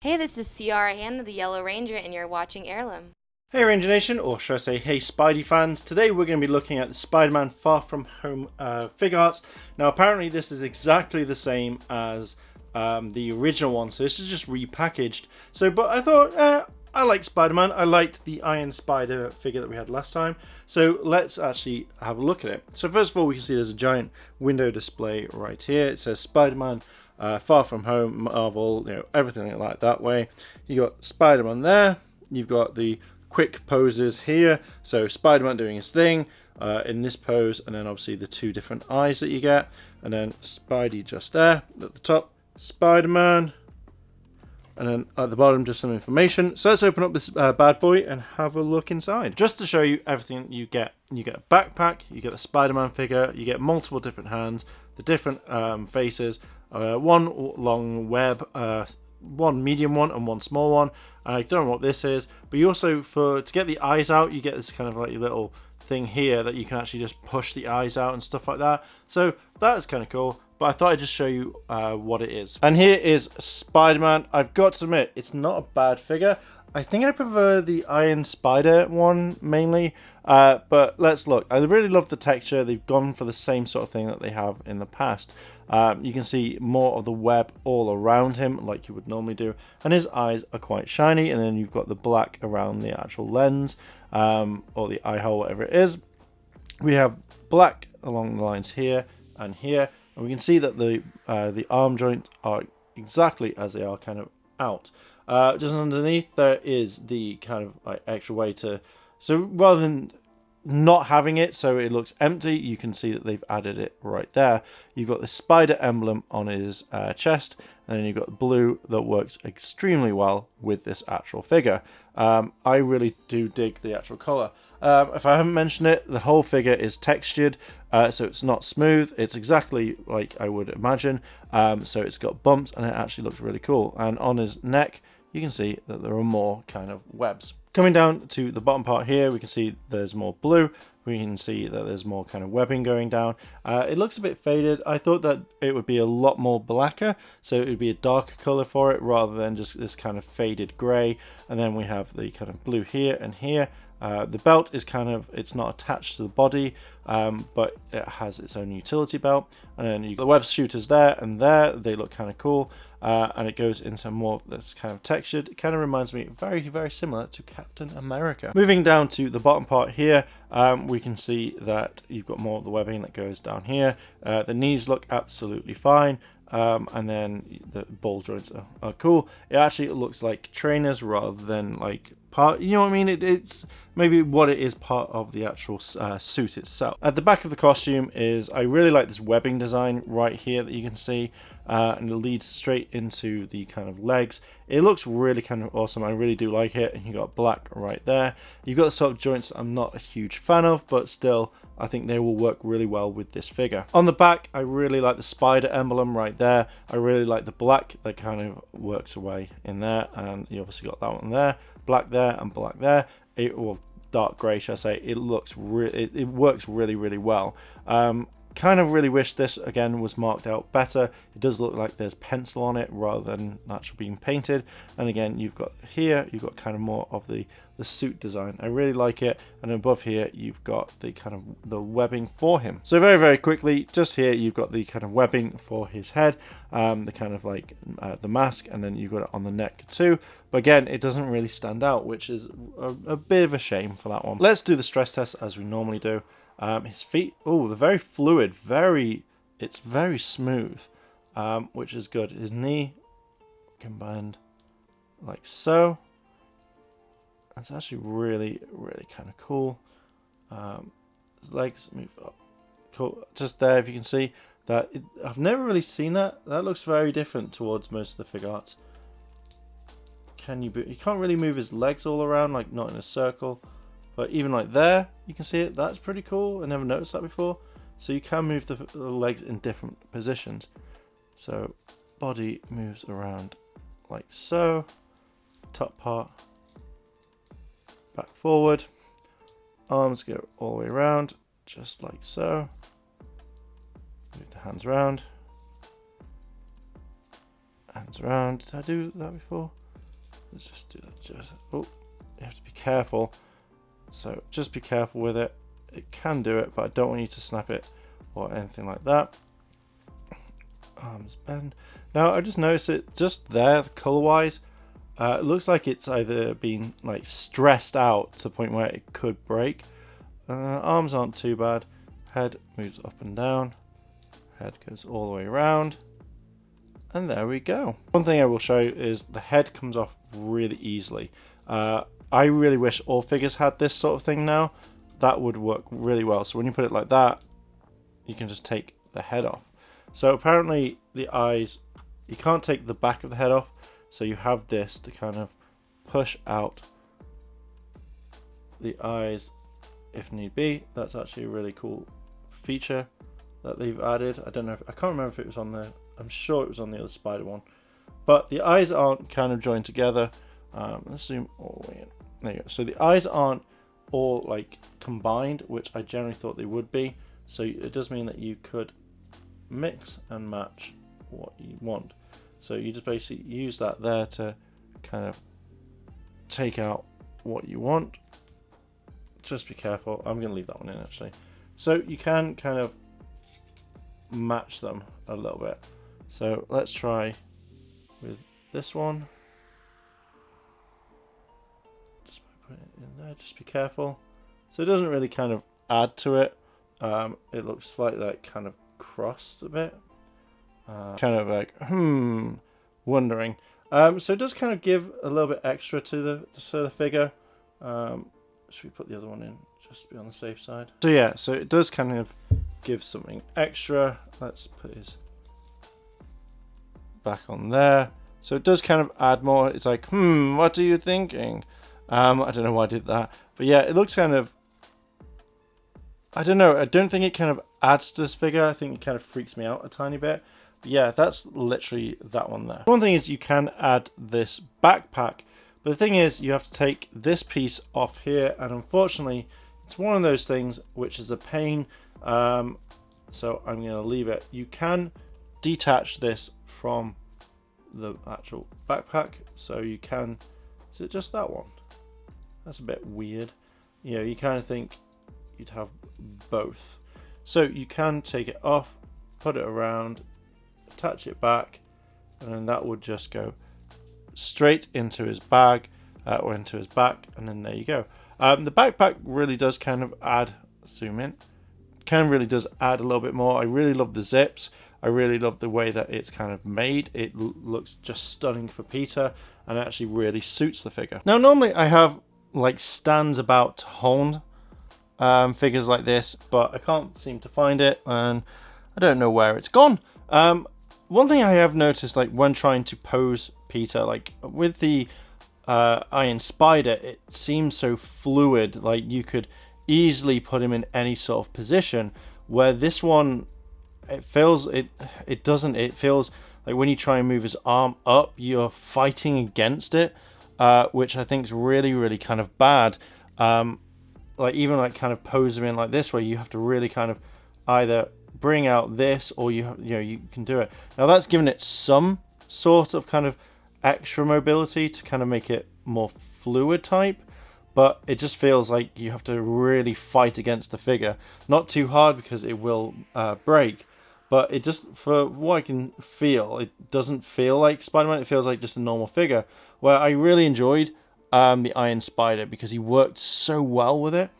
Hey, this is Ciara Hannah, the Yellow Ranger, and you're watching Airlim. Hey Ranger Nation, or should I say hey Spidey fans. Today we're going to be looking at the Spider-Man Far From Home Figuarts. Now apparently this is exactly the same as the original one, so this is just repackaged. But I thought, I like Spider-Man, I liked the Iron Spider figure that we had last time, so let's actually have a look at it. So first of all, we can see there's a giant window display right here. It says Spider-Man Far From Home, Marvel, everything like that way. You got Spider-Man there, you've got the quick poses here, so Spider-Man doing his thing in this pose, and then obviously the two different eyes that you get, and then Spidey just there at the top, Spider-Man, and then at the bottom just some information. So let's open up this bad boy and have a look inside. Just to show you everything you get a backpack, you get the Spider-Man figure, you get multiple different hands, the different faces, one long web, one medium one and one small one. I don't know what this is, but you also, to get the eyes out, you get this kind of like little thing here that you can actually just push the eyes out and stuff like that. So that is kind of cool, but I thought I'd just show you what it is. And here is Spider-Man. I've got to admit, it's not a bad figure. I think I prefer the Iron Spider one mainly, but let's look. I really love the texture. They've gone for the same sort of thing that they have in the past. You can see more of the web all around him like you would normally do, and his eyes are quite shiny, and then you've got the black around the actual lens, or the eye hole, whatever it is. We have black along the lines here and here, and we can see that the arm joints are exactly as they are kind of out. Just underneath there is the kind of like extra way to, so rather than not having it so it looks empty, you can see that they've added it right there. You've got the spider emblem on his chest, and then you've got blue that works extremely well with this actual figure. I really do dig the actual color. If I haven't mentioned it, the whole figure is textured, so it's not smooth. It's exactly like I would imagine. So it's got bumps, and it actually looks really cool. And on his neck, you can see that there are more kind of webs. Coming down to the bottom part here, we can see there's more blue. We can see that there's more kind of webbing going down. It looks a bit faded. I thought that it would be a lot more blacker, so it would be a darker color for it rather than just this kind of faded gray. And then we have the kind of blue here and here. The belt is it's not attached to the body, but it has its own utility belt. And then you've got the web shooters there and there. They look kind of cool. And it goes into more that's kind of textured. It kind of reminds me very, very similar to Captain America. Moving down to the bottom part here, we can see that you've got more of the webbing that goes down here. The knees look absolutely fine. And then the ball joints are cool. It actually looks like trainers rather than like part, you know what I mean? It's maybe what it is, part of the actual suit itself. At the back of the costume is, I really like this webbing design right here that you can see, and it leads straight into the kind of legs. It looks really kind of awesome. I really do like it. And you got black right there. You've got the sort of joints I'm not a huge fan of, but still I think they will work really well with this figure. On the back, I really like the spider emblem right there. I really like the black that kind of works away in there, and you obviously got that one there, black there and black there. Or dark grey, shall I say. It looks it works really, really well. Kind of really wish this again was marked out better. It does look like there's pencil on it rather than actually being painted. And again, you've got kind of more of the suit design. I really like it. And above here, you've got the kind of the webbing for him. So very, very quickly, just here, you've got the kind of webbing for his head, the kind of like the mask, and then you've got it on the neck too. But again, it doesn't really stand out, which is a bit of a shame for that one. Let's do the stress test as we normally do. His feet, oh, they're very fluid, it's very smooth, which is good. His knee combined like so. That's actually really, really kind of cool. His legs move up. Cool. Just there, if you can see that, I've never really seen that. That looks very different towards most of the Figuarts. You can't really move his legs all around, like not in a circle. But even like there, you can see it. That's pretty cool. I never noticed that before. So you can move the legs in different positions. So body moves around like so. Top part back forward. Arms go all the way around, just like so. Move the hands around. Hands around. Did I do that before? Let's just do that. Oh, you have to be careful. So just be careful with it. It can do it, but I don't want you to snap it or anything like that. Arms bend. Now I just noticed it just there, color wise. It looks like it's either been like stressed out to the point where it could break. Arms aren't too bad. Head moves up and down. Head goes all the way around. And there we go. One thing I will show you is the head comes off really easily. I really wish all figures had this sort of thing now. That would work really well. So when you put it like that, you can just take the head off. So apparently the eyes, you can't take the back of the head off. So you have this to kind of push out the eyes if need be. That's actually a really cool feature that they've added. I don't know I can't remember if it was on there. I'm sure it was on the other Spider one. But the eyes aren't kind of joined together. Let's zoom all the way in. There you go. So the eyes aren't all like combined, which I generally thought they would be. So it does mean that you could mix and match what you want. So you just basically use that there to kind of take out what you want. Just be careful. I'm going to leave that one in actually. So you can kind of match them a little bit. So let's try with this one. Just put it in there. Just be careful. So it doesn't really kind of add to it. It looks slightly like kind of crossed a bit. Kind of like wondering. So it does kind of give a little bit extra to the figure. Should we put the other one in just to be on the safe side? So yeah, so it does kind of give something extra. Let's put his back on there. So it does kind of add more. It's like, what are you thinking? I don't know why I did that, but yeah, it looks kind of, I don't know. I don't think it kind of adds to this figure. I think it kind of freaks me out a tiny bit. But yeah, that's literally that one there. One thing is you can add this backpack, but the thing is you have to take this piece off here, and unfortunately it's one of those things which is a pain. So I'm going to leave it. You can detach this from the actual backpack, so you can. Is it just that one? That's a bit weird. You know, you kind of think you'd have both. So you can take it off, put it around, attach it back, and then that would just go straight into his bag or into his back, and then there you go. The backpack really does kind of add, zoom in, kind of really does add a little bit more. I really love the zips. I really love the way that it's kind of made. It looks just stunning for Peter, and it actually really suits the figure. Now normally I have like stands about to hold figures like this, but I can't seem to find it, and I don't know where it's gone. One thing I have noticed, like when trying to pose Peter, like with the Iron Spider, it seems so fluid. Like you could easily put him in any sort of position, where this one, it feels it doesn't. It feels like when you try and move his arm up, you're fighting against it, which I think is really kind of bad. Like even like kind of pose him in like this, where you have to really kind of either bring out this, or you can do it. Now that's given it some sort of kind of extra mobility to kind of make it more fluid type, but it just feels like you have to really fight against the figure. Not too hard because it will break, but it just, for what I can feel, it doesn't feel like Spider-Man. It feels like just a normal figure, where I really enjoyed the Iron Spider because he worked so well with it.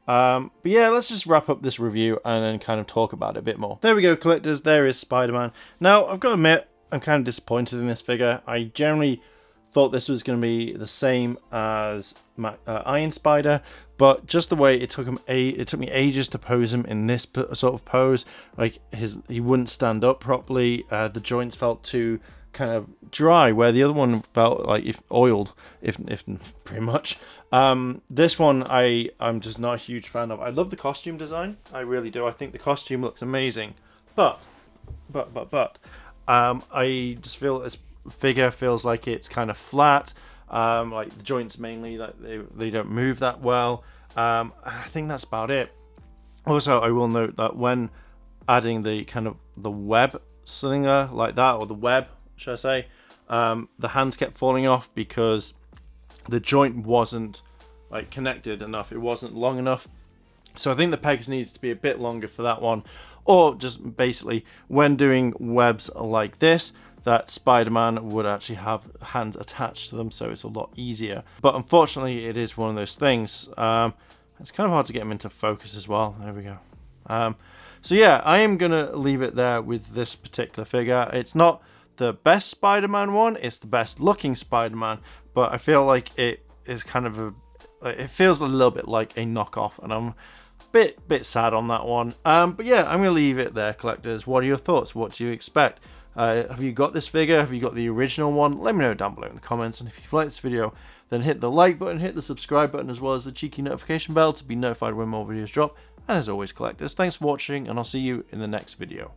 But yeah, let's just wrap up this review and then kind of talk about it a bit more. There we go, collectors. There is Spider-Man. Now, I've got to admit, I'm kind of disappointed in this figure. I generally thought this was going to be the same as Iron Spider, but just the way it took me ages to pose him in this sort of pose. Like he wouldn't stand up properly. The joints felt too kind of dry, where the other one felt like if pretty much. This one I'm just not a huge fan of. I love the costume design, I really do. I think the costume looks amazing, but I just feel this figure feels like it's kind of flat. Like the joints mainly, like they don't move that well. I think that's about it. Also, I will note that when adding the kind of the web slinger like that, or the web, should I say, the hands kept falling off because the joint wasn't like connected enough. It wasn't long enough. So I think the pegs needs to be a bit longer for that one, or just basically when doing webs like this, that Spider-Man would actually have hands attached to them, so it's a lot easier. But unfortunately, it is one of those things. It's kind of hard to get them into focus as well. There we go. So yeah, I am gonna leave it there with this particular figure. It's not the best Spider-Man one, it's the best looking Spider-Man, but I feel like it is kind of it feels a little bit like a knockoff, and I'm a bit sad on that one. But yeah, I'm gonna leave it there, collectors. What are your thoughts? What do you expect? Have you got this figure? Have you got the original one? Let me know down below in the comments. And if you've liked this video, then hit the like button, hit the subscribe button, as well as the cheeky notification bell to be notified when more videos drop. And as always, collectors, thanks for watching, and I'll see you in the next video.